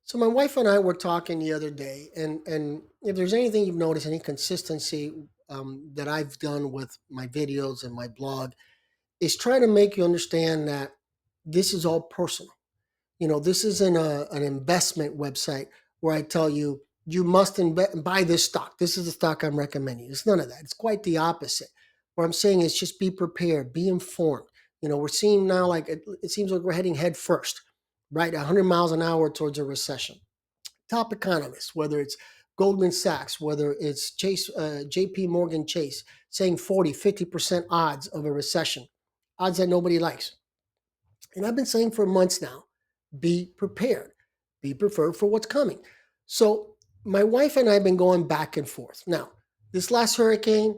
So my wife and I were talking the other day, and if there's anything you've noticed, any consistency that I've done with my videos and my blog, is try to make you understand that this is all personal. This isn't an investment website where I tell you you must buy this stock. This is the stock I'm recommending. It's none of that. It's quite the opposite. What I'm saying is just be prepared, be informed. We're seeing now like it seems like we're heading head first, right, 100 miles an hour towards a recession. Top economists, whether it's Goldman Sachs, whether it's JP Morgan Chase, saying 40, 50% odds of a recession, odds that nobody likes. And I've been saying for months now, be prepared, be prepared for what's coming. So my wife and I have been going back and forth. Now, this last hurricane,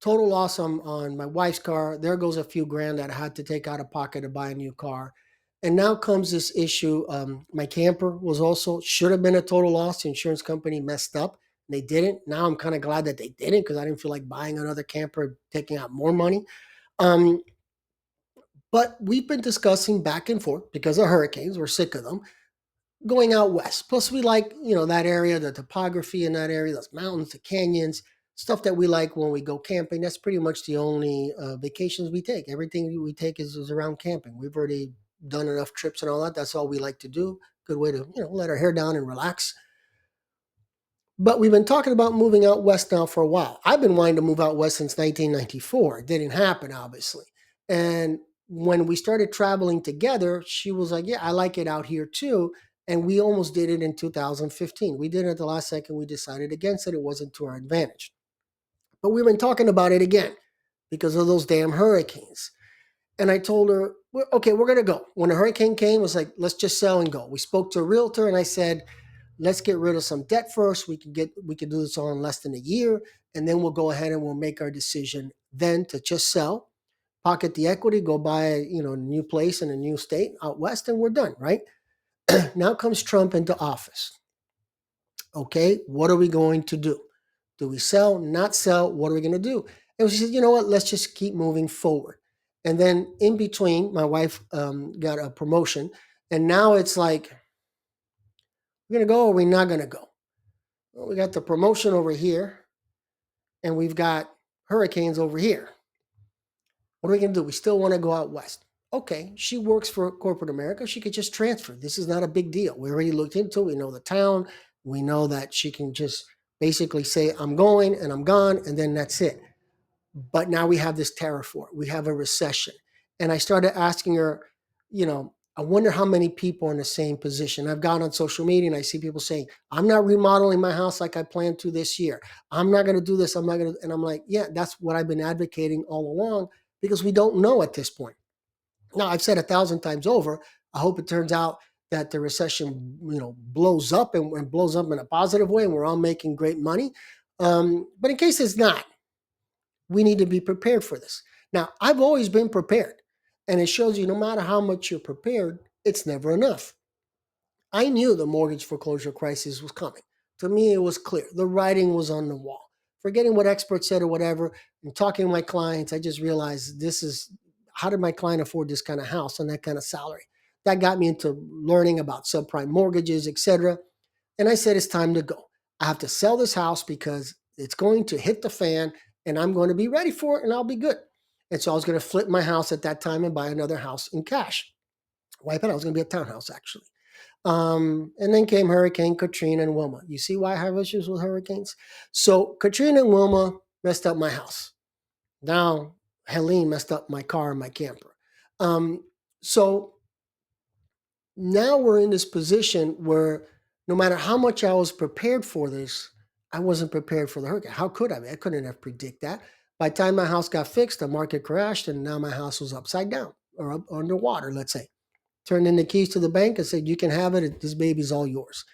total loss on my wife's car. There goes a few grand that I had to take out of pocket to buy a new car. And now comes this issue. My camper was also should have been a total loss. The insurance company messed up. They didn't. Now I'm kind of glad that they didn't because I didn't feel like buying another camper, taking out more money. Um, but we've been discussing back and forth because of hurricanes. We're sick of them going out west. Plus, we like, that area, the topography in that area, those mountains, the canyons, stuff that we like when we go camping. That's pretty much the only vacations we take. Everything we take is around camping. We've already done enough trips and all that. That's all we like to do. Good way to, let our hair down and relax. But we've been talking about moving out west now for a while. I've been wanting to move out west since 1994. It didn't happen, obviously. And when we started traveling together, she was like, "Yeah, I like it out here too." And we almost did it in 2015. We did it at the last second. We decided against it. It wasn't to our advantage. But we've been talking about it again because of those damn hurricanes. And I told her, "Okay, we're going to go." When the hurricane came, it was like, let's just sell and go. We spoke to a realtor and I said, let's get rid of some debt first. We can do this all in less than a year. And then we'll go ahead and we'll make our decision then to just sell, pocket the equity, go buy a new place in a new state out west, and we're done, right? Now comes Trump into office. Okay, what are we going to do? Do we sell, not sell? What are we going to do? And she said, you know what, let's just keep moving forward. And then in between, my wife got a promotion. And now it's like, we're going to go or we're not going to go. Well, we got the promotion over here and we've got hurricanes over here. What are we going to do? We still want to go out west. Okay, she works for corporate America. She could just transfer. This is not a big deal. We already looked into it. We know the town. We know that she can just basically say, I'm going and I'm gone, and then that's it. But now we have this tariff war. We have a recession. And I started asking her, I wonder how many people are in the same position. I've gone on social media and I see people saying, I'm not remodeling my house like I planned to this year. I'm not going to do this. I'm not going to. And I'm like, yeah, that's what I've been advocating all along because we don't know at this point. Now, I've said 1,000 times over, I hope it turns out that the recession, blows up and blows up in a positive way and we're all making great money. But in case it's not, we need to be prepared for this. Now, I've always been prepared, and it shows you no matter how much you're prepared, it's never enough. I knew the mortgage foreclosure crisis was coming. To me, it was clear. The writing was on the wall. Forgetting what experts said or whatever, and talking to my clients, I just realized this is how did my client afford this kind of house on that kind of salary? That got me into learning about subprime mortgages, etc. And I said, it's time to go. I have to sell this house because it's going to hit the fan and I'm going to be ready for it and I'll be good. And so I was going to flip my house at that time and buy another house in cash. Wipe it out. It was going to be a townhouse, actually. And then came Hurricane Katrina and Wilma. You see why I have issues with hurricanes? So Katrina and Wilma messed up my house. Now Helene messed up my car and my camper. So now we're in this position where no matter how much I was prepared for this, I wasn't prepared for the hurricane. How could I? I couldn't have predicted that. By the time my house got fixed, the market crashed, and now my house was upside down or up underwater, let's say. Turned in the keys to the bank and said, you can have it. This baby's all yours.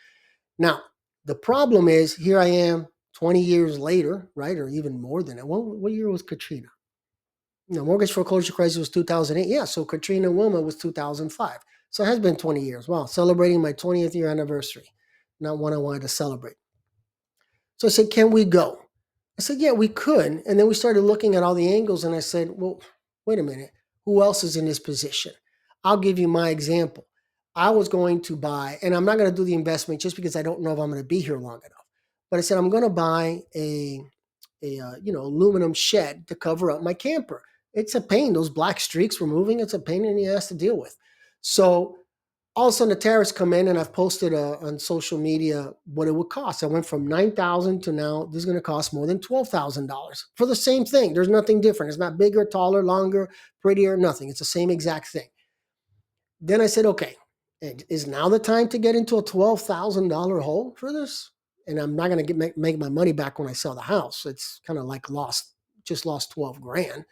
Now, the problem is here I am 20 years later, right? Or even more than that. What year was Katrina? Mortgage foreclosure crisis was 2008. Yeah, so Katrina and Wilma was 2005. So it has been 20 years. Wow, celebrating my 20th year anniversary. Not one I wanted to celebrate. So I said, can we go? I said, yeah, we could. And then we started looking at all the angles and I said, well, wait a minute. Who else is in this position? I'll give you my example. I was going to buy, and I'm not going to do the investment just because I don't know if I'm going to be here long enough. But I said I'm going to buy a aluminum shed to cover up my camper. It's a pain. Those black streaks were moving. It's a pain in the ass to deal with. So all of a sudden the tariffs come in, and I've posted on social media what it would cost. I went from 9,000 to now this is going to cost more than $12,000 for the same thing. There's nothing different. It's not bigger, taller, longer, prettier, nothing. It's the same exact thing. Then I said, okay, is now the time to get into a $12,000 hole for this? And I'm not going to make my money back when I sell the house. It's kind of like just lost 12 grand.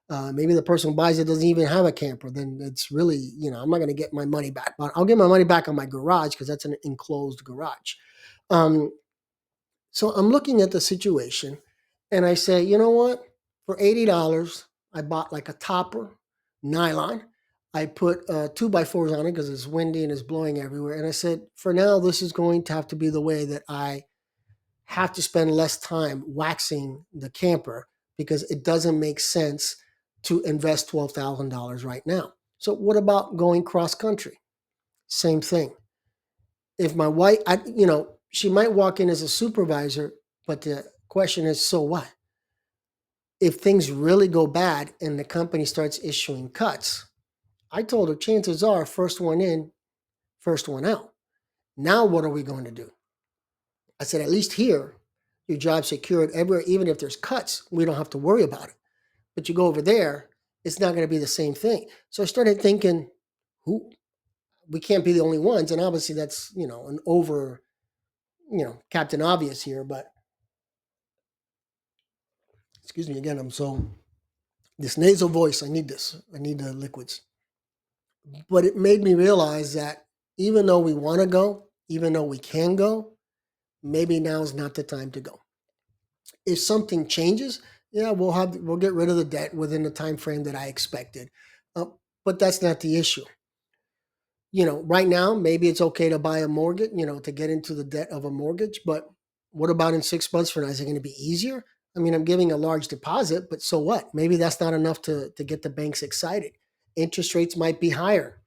Maybe the person who buys it doesn't even have a camper. Then it's really, I'm not going to get my money back. But I'll get my money back on my garage because that's an enclosed garage. Um, so I'm looking at the situation and I say, you know what? For $80, I bought like a topper, nylon. I put 2x4s on it because it's windy and it's blowing everywhere. And I said, for now, this is going to have to be the way that I have to spend less time waxing the camper because it doesn't make sense to invest $12,000 right now. So what about going cross country? Same thing. If my wife, she might walk in as a supervisor, but the question is, so what? If things really go bad and the company starts issuing cuts, I told her chances are first one in, first one out. Now what are we going to do? I said, at least here, your job's secured everywhere. Even if there's cuts, we don't have to worry about it. But you go over there, it's not going to be the same thing. So I started thinking, who we can't be the only ones. And obviously that's, an over, Captain Obvious here, but excuse me again, this nasal voice, I need this. I need the liquids. But it made me realize that even though we want to go, even though we can go, maybe now is not the time to go. If something changes, yeah, we'll get rid of the debt within the time frame that I expected. Uh, but that's not the issue. Right now, maybe it's okay to buy a mortgage, to get into the debt of a mortgage. But what about in 6 months from now? Is it going to be easier? I mean, I'm giving a large deposit, but so what? Maybe that's not enough to get the banks excited. Interest rates might be higher.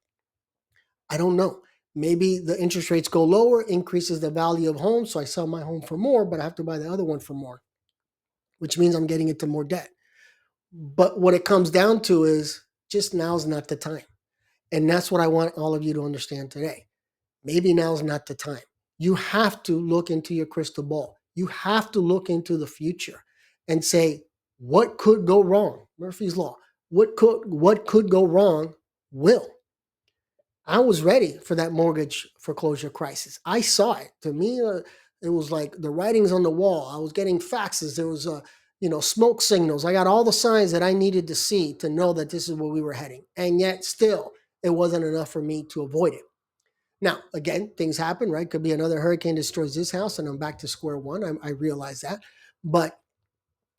I don't know. Maybe the interest rates go lower, increases the value of home. So I sell my home for more, but I have to buy the other one for more, which means I'm getting into more debt. But what it comes down to is just now's not the time. And that's what I want all of you to understand today. Maybe now's not the time. You have to look into your crystal ball. You have to look into the future and say, what could go wrong? Murphy's Law. What could go wrong will. I was ready for that mortgage foreclosure crisis. I saw it. To me, it was like the writings on the wall. I was getting faxes. There was smoke signals. I got all the signs that I needed to see to know that this is where we were heading. And yet still, it wasn't enough for me to avoid it. Now, again, things happen, right? Could be another hurricane destroys this house and I'm back to square one. I realize that. But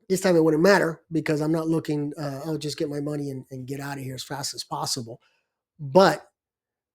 this time it wouldn't matter because I'm not looking, I'll just get my money and get out of here as fast as possible. But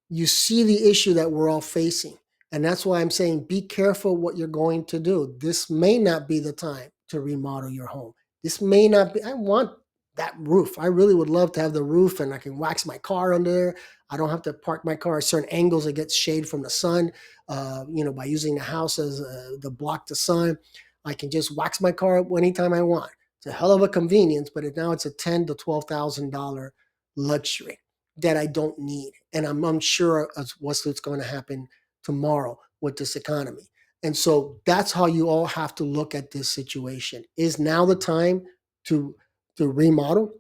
you see the issue that we're all facing. And that's why I'm saying be careful what you're going to do. This may not be the time to remodel your home. This may not be, I want that roof. I really would love to have the roof and I can wax my car under there. I don't have to park my car at certain angles that gets shade from the sun, by using the house as to block the sun. I can just wax my car anytime I want. It's a hell of a convenience, but now it's a $10,000 to $12,000 luxury that I don't need. And I'm unsure of what's going to happen tomorrow with this economy. And so that's how you all have to look at this situation. Is now the time to remodel?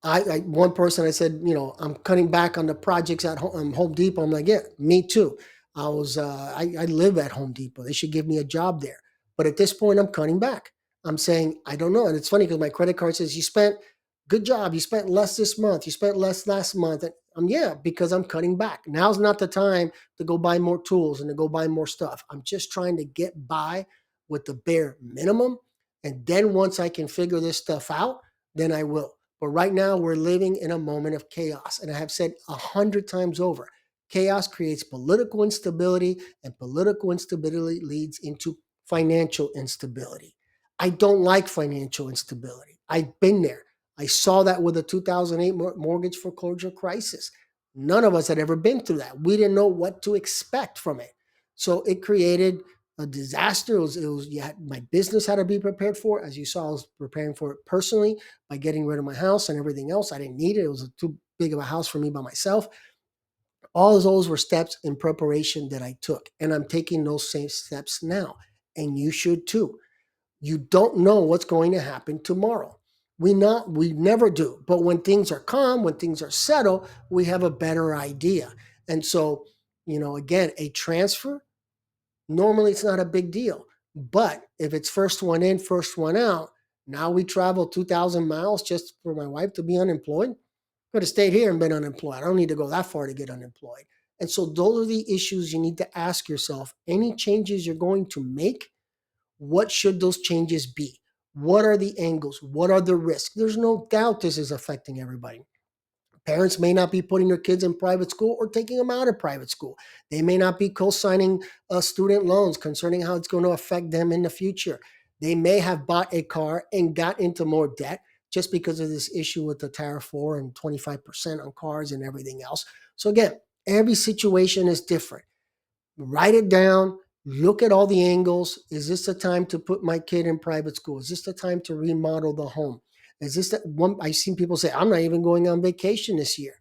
One person I said, I'm cutting back on the projects at Home Depot. I'm like, yeah, me too. I live at Home Depot. They should give me a job there. But at this point, I'm cutting back. I'm saying I don't know, and it's funny because my credit card says you spent good job. You spent less this month. You spent less last month. And yeah, because I'm cutting back. Now's not the time to go buy more tools and to go buy more stuff. I'm just trying to get by with the bare minimum, and then once I can figure this stuff out, then I will. But right now, we're living in a moment of chaos. And I have said 100 times over, chaos creates political instability, and political instability leads into financial instability. I don't like financial instability. I've been there. I saw that with the 2008 mortgage foreclosure crisis. None of us had ever been through that. We didn't know what to expect from it. So it created a disaster. My business had to be prepared for it. As you saw, I was preparing for it personally by getting rid of my house and everything else. I didn't need it. It was too big of a house for me by myself. All of those were steps in preparation that I took. And I'm taking those same steps now. And you should too. You don't know what's going to happen tomorrow. We never do. But when things are calm, when things are settled, we have a better idea. And so, again, a transfer, normally it's not a big deal. But if it's first one in, first one out, now we travel 2,000 miles just for my wife to be unemployed. Could have stayed here and been unemployed. I don't need to go that far to get unemployed. And so those are the issues you need to ask yourself. Any changes you're going to make, what should those changes be? What are the angles? What are the risks? There's no doubt this is affecting everybody. Parents may not be putting their kids in private school or taking them out of private school. They may not be co-signing student loans concerning how it's going to affect them in the future. They may have bought a car and got into more debt just because of this issue with the tariff 4 and 25% on cars and everything else. So again, every situation is different. Write it down, look at all the angles. Is this the time to put my kid in private school? Is this the time to remodel the home? Is this the one? I've seen people say, I'm not even going on vacation this year.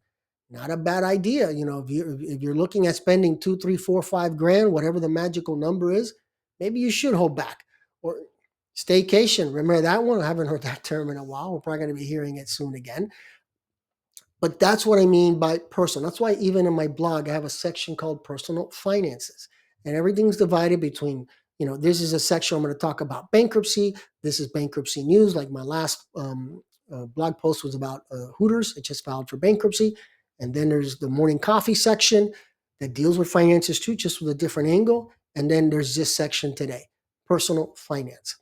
Not a bad idea. If you're looking at spending 2, 3, 4, 5 grand, whatever the magical number is, maybe you should hold back. Or staycation. Remember that one? I haven't heard that term in a while. We're probably going to be hearing it soon again. But that's what I mean by personal. That's why even in my blog, I have a section called personal finances. And everything's divided between, this is a section I'm going to talk about bankruptcy. This is bankruptcy news. Like my last blog post was about Hooters. It just filed for bankruptcy. And then there's the morning coffee section that deals with finances too, just with a different angle. And then there's this section today, personal finance.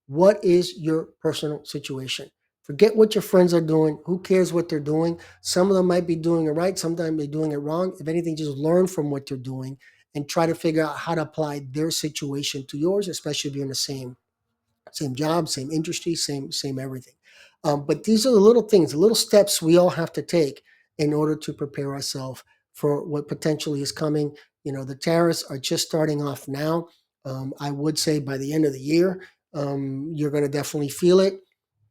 What is your personal situation? Forget what your friends are doing. Who cares what they're doing? Some of them might be doing it right. Sometimes they're doing it wrong. If anything, just learn from what they're doing and try to figure out how to apply their situation to yours, especially if you're in the same job, same industry, same everything. But these are the little things, the little steps we all have to take in order to prepare ourselves for what potentially is coming. The tariffs are just starting off now. I would say by the end of the year, you're going to definitely feel it.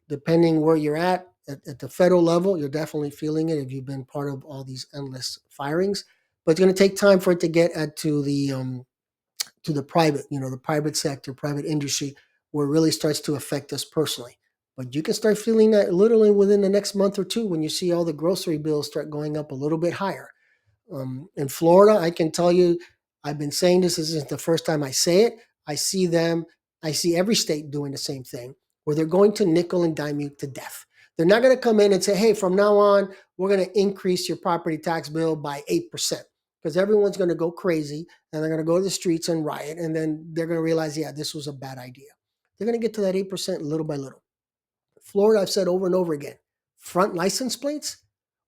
Depending where you're at the federal level, you're definitely feeling it if you've been part of all these endless firings. But it's going to take time for it to get to the private, the private sector, private industry, where it really starts to affect us personally. But you can start feeling that literally within the next month or two when you see all the grocery bills start going up a little bit higher. In Florida, I can tell you, I've been saying this isn't the first time I say it. I see every state doing the same thing where they're going to nickel and dime you to death. They're not going to come in and say, hey, from now on, we're going to increase your property tax bill by 8% because everyone's going to go crazy and they're going to go to the streets and riot. And then they're going to realize, yeah, this was a bad idea. They're going to get to that 8% little by little. Florida, I've said over and over again, front license plates.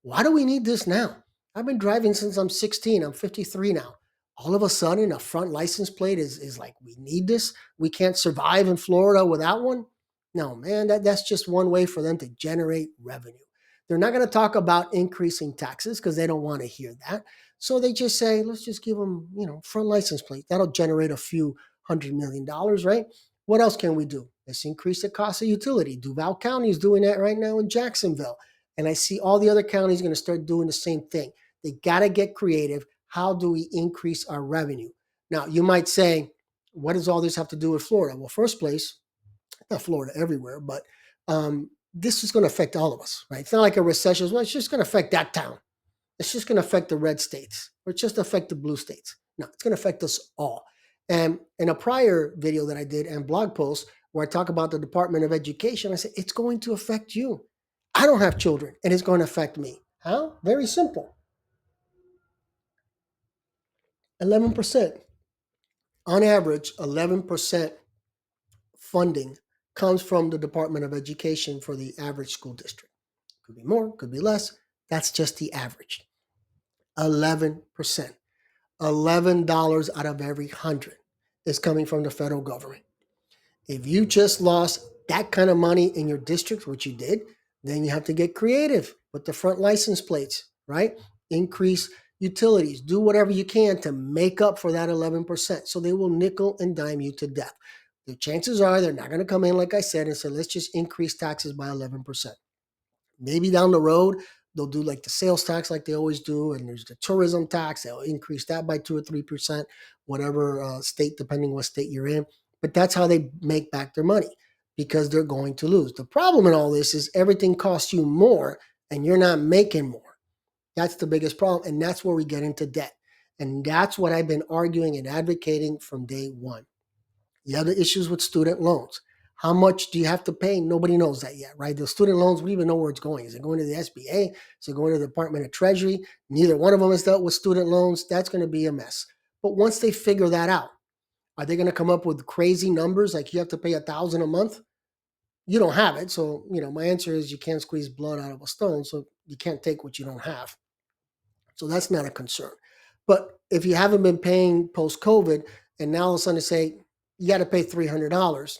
Why do we need this now? I've been driving since I'm 16. I'm 53 now. All of a sudden, a front license plate is like, we need this. We can't survive in Florida without one. No, man, that's just one way for them to generate revenue. They're not going to talk about increasing taxes because they don't want to hear that. So they just say, let's just give them, front license plate. That'll generate a few $100 million, right? What else can we do? Let's increase the cost of utility. Duval County is doing that right now in Jacksonville. And I see all the other counties going to start doing the same thing. They got to get creative. How do we increase our revenue? Now, you might say, what does all this have to do with Florida? Well, first place, not Florida everywhere, but this is going to affect all of us, right? It's not like a recession. Well, it's just going to affect that town. It's just going to affect the red states or just affect the blue states. No, it's going to affect us all. And in a prior video that I did and blog post where I talk about the Department of Education, I said, it's going to affect you. I don't have children and it's going to affect me. How? Very simple. 11%. On average, 11% funding comes from the Department of Education for the average school district. Could be more, could be less. That's just the average. 11%. $11 out of every 100 is coming from the federal government. If you just lost that kind of money in your district, which you did, then you have to get creative with the front license plates, right? increase utilities, do whatever you can to make up for that 11%. So they will nickel and dime you to death. The chances are they're not going to come in, like I said, and say, let's just increase taxes by 11%. Maybe down the road, they'll do like the sales tax like they always do, and there's the tourism tax. They'll increase that by 2 or 3%, whatever state, depending what state you're in. But that's how they make back their money because they're going to lose. The problem in all this is everything costs you more and you're not making more. That's the biggest problem, and that's where we get into debt. And that's what I've been arguing and advocating from day one. The other issues with student loans. How much do you have to pay? Nobody knows that yet, right? The student loans, we don't even know where it's going. Is it going to the SBA? Is it going to the Department of Treasury? Neither one of them has dealt with student loans. That's going to be a mess. But once they figure that out, are they going to come up with crazy numbers like you have to pay $1,000 a month? You don't have it. So, my answer is you can't squeeze blood out of a stone. So you can't take what you don't have. So that's not a concern. But if you haven't been paying post-COVID and now all of a sudden say you got to pay $300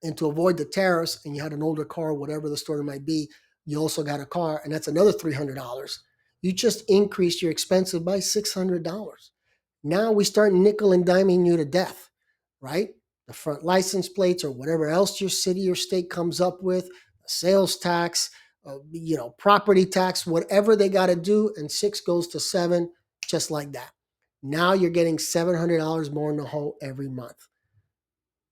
and to avoid the tariffs and you had an older car, whatever the story might be, you also got a car and that's another $300. You just increased your expenses by $600. Now we start nickel and diming you to death, right? The front license plates or whatever else your city or state comes up with, sales tax, property tax, whatever they got to do, and 6 goes to 7, just like that. Now you're getting $700 more in the hole every month.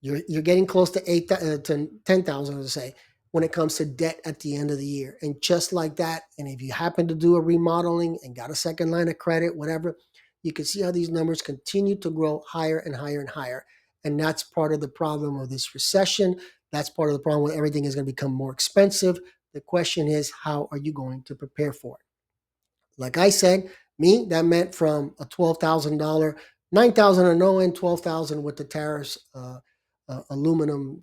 You're getting close to 10,000, to say, when it comes to debt at the end of the year. And just like that, and if you happen to do a remodeling and got a second line of credit, whatever, you can see how these numbers continue to grow higher and higher and higher. And that's part of the problem of this recession. That's part of the problem where everything is going to become more expensive. The question is, how are you going to prepare for it? Like I said, that meant from a $12,000, $9,000 a no-end, $12,000 with the tariffs, aluminum,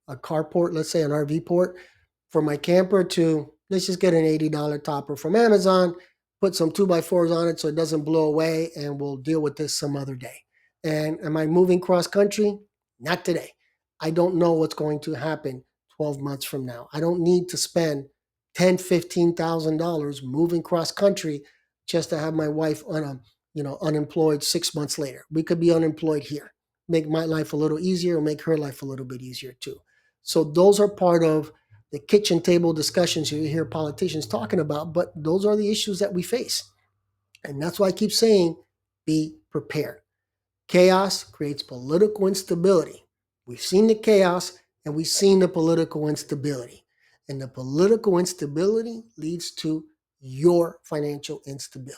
a carport, let's say an RV port for my camper, to let's just get an $80 topper from Amazon, put some 2x4s on it so it doesn't blow away, and we'll deal with this some other day. And am I moving cross country? Not today. I don't know what's going to happen 12 months from now. I don't need to spend $10,000, $15,000 moving cross country just to have my wife unemployed 6 months later. We could be unemployed here. Make my life a little easier or make her life a little bit easier too. So those are part of the kitchen table discussions you hear politicians talking about, but those are the issues that we face. And that's why I keep saying, be prepared. Chaos creates political instability. We've seen the chaos and we've seen the political instability. And the political instability leads to your financial instability.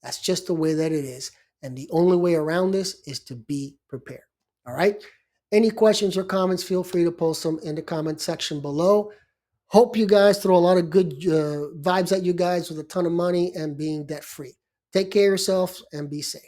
That's just the way that it is. And the only way around this is to be prepared. All right? Any questions or comments, feel free to post them in the comment section below. Hope you guys throw a lot of good vibes at you guys with a ton of money and being debt free. Take care of yourselves and be safe.